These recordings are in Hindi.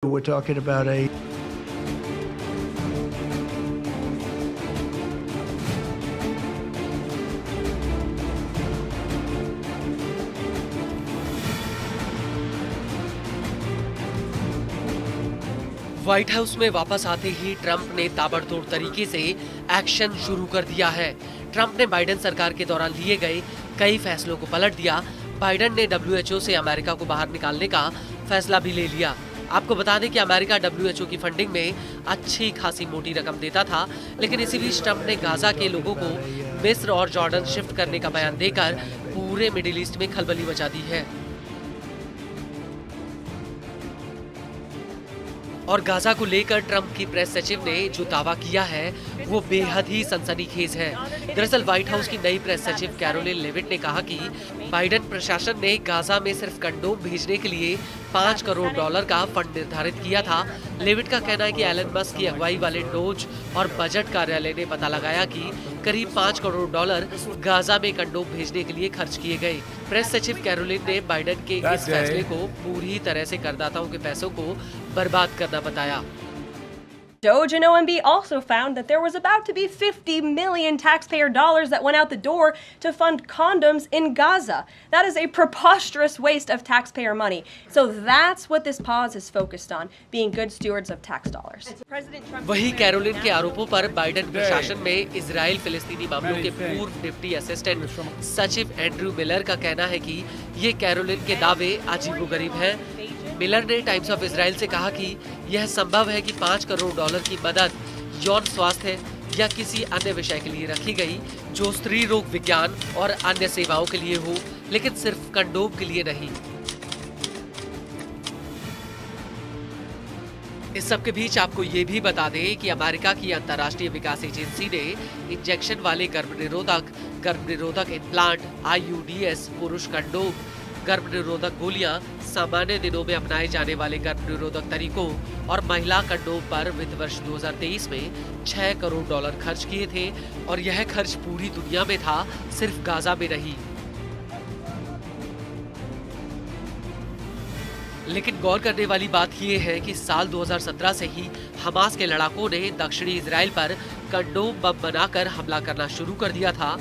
We're talking about a white house में वापस आते ही ट्रंप ने ताबड़तोड़ तरीके से एक्शन शुरू कर दिया है। ट्रंप ने बाइडेन सरकार के दौरान लिए गए कई फैसलों को पलट दिया। बाइडेन ने डब्ल्यूएचओ से अमेरिका को बाहर निकालने का फैसला भी ले लिया। आपको बता दें कि अमेरिका डब्ल्यूएचओ की फंडिंग में अच्छी खासी मोटी रकम देता था, लेकिन इसी बीच ट्रंप ने गाजा के लोगों को मिस्र और जॉर्डन शिफ्ट करने का बयान देकर पूरे मिडिल ईस्ट में खलबली मचा दी है। और गाजा को लेकर ट्रंप की प्रेस सचिव ने जो दावा किया है वो बेहद ही सनसनीखेज है। दरअसल व्हाइट हाउस की नई प्रेस सचिव कैरोलिन लेविट ने कहा कि बाइडेन प्रशासन ने गाजा में सिर्फ कंडोम भेजने के लिए $5 करोड़ का फंड निर्धारित किया था। लेविट का कहना है कि एलन मस्क की अगुवाई वाले डोज और बजट कार्यालय ने पता लगाया कि करीब $5 करोड़ गाजा में कंडोम भेजने के लिए खर्च किए गए। प्रेस सचिव कैरोलिन ने बाइडेन के इस फैसले को पूरी तरह से करदाताओं के पैसों को बर्बाद करना बताया। DOJ and OMB also found that there was about to be 50 million taxpayer dollars that went out the door to fund condoms in Gaza. That is a preposterous waste of taxpayer money. So that's what this pause is focused on, being good stewards of tax dollars. वही कैरोलिन के आरोपों पर बाइडेन प्रशासन में इजराइल फिलिस्तीनी मामलों के पूर्व डिप्टी असिस्टेंट सचिव एंड्रयू मिलर का कहना है कि ये कैरोलिन के दावे अजीबोगरीब हैं। मिलर ने टाइम्स ऑफ इजराइल से कहा कि यह संभव है कि $5 करोड़ की मदद यौन स्वास्थ्य या किसी अन्य विषय के लिए रखी गई जो स्त्री रोग विज्ञान और अन्य सेवाओं के लिए हो, लेकिन सिर्फ कंडोम के लिए नहीं। इस सब के बीच आपको ये भी बता दें कि अमेरिका की अंतर्राष्ट्रीय विकास एजेंसी ने इंजेक्शन वाले गर्भनिरोधक इम्प्लांट IUDs, पुरुष कंडोम, गर्भनिरोधक गोलियां, सामान्य दिनों में अपनाए जाने वाले गर्भनिरोधक तरीकों और महिला कंडोम पर वित्त वर्ष 2023 में $6 करोड़ खर्च किए थे और यह खर्च पूरी दुनिया में था, सिर्फ गाजा में नहीं। लेकिन गौर करने वाली बात यह है कि साल 2017 से ही हमास के लड़ाकों ने दक्षिणी इजराइल पर कंडोम बम बनाकर हमला करना शुरू कर दिया था।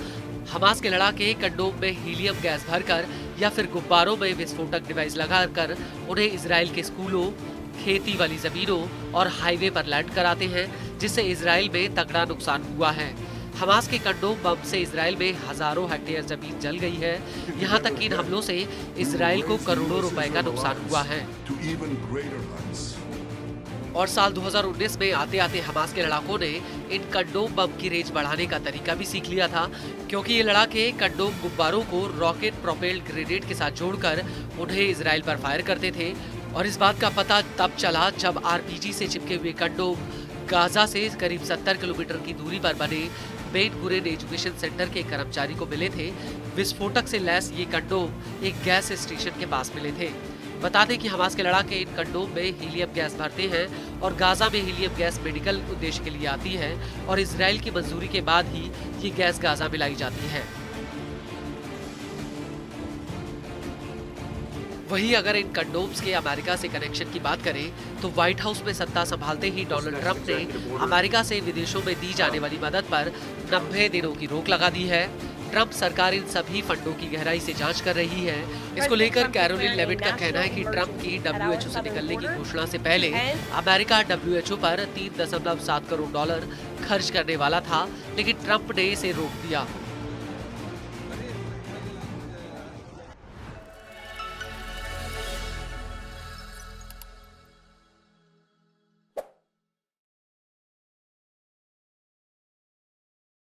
हमास के लड़ाके कंडोम में हीलियम गैस भरकर या फिर गुब्बारों में विस्फोटक डिवाइस लगाकर उन्हें इजराइल के स्कूलों, खेती वाली जमीनों और हाईवे पर लैंड कराते हैं, जिससे इजराइल में तगड़ा नुकसान हुआ है। हमास के कंडोम बम से इजराइल में हजारों हेक्टेयर जमीन जल गई है। यहाँ तक कि इन हमलों से इजराइल को करोड़ों रुपए का नुकसान हुआ है। और साल 2019 में आते आते हमास के लड़ाकों ने इन कंडोम बम की रेंज बढ़ाने का तरीका भी सीख लिया था, क्योंकि ये लड़ाके कंडोम गुब्बारों को रॉकेट प्रोपेल्ड ग्रेनेड के साथ जोड़कर उन्हें इजराइल पर फायर करते थे। और इस बात का पता तब चला जब RPG से चिपके हुए कंडोम गाजा से करीब 70 किलोमीटर की दूरी पर बने बेन गुरेन एजुकेशन सेंटर के कर्मचारी को मिले थे। विस्फोटक से लैस ये कंडोम एक गैस स्टेशन के पास मिले थे। बता दें कि हमास के लड़ाके इन कंडोम में हीलियम गैस भरते हैं और गाजा में हीलियम गैस मेडिकल उद्देश्य के लिए आती है और इजराइल की मंजूरी के बाद ही ये गैस गाजा में लाई जाती है। वहीं अगर इन कंडोम्स के अमेरिका से कनेक्शन की बात करें तो व्हाइट हाउस में सत्ता संभालते ही डोनाल्ड ट्रंप ने अमेरिका से विदेशों में दी जाने वाली मदद पर 90 दिनों की रोक लगा दी है। ट्रंप सरकार इन सभी फंडों की गहराई से जांच कर रही है। इसको लेकर कैरोलिन लेविट का कहना है कि ट्रंप की डब्ल्यूएचओ से निकलने की घोषणा से पहले अमेरिका डब्ल्यूएचओ पर $3.7 करोड़ खर्च करने वाला था, लेकिन ट्रंप ने इसे रोक दिया।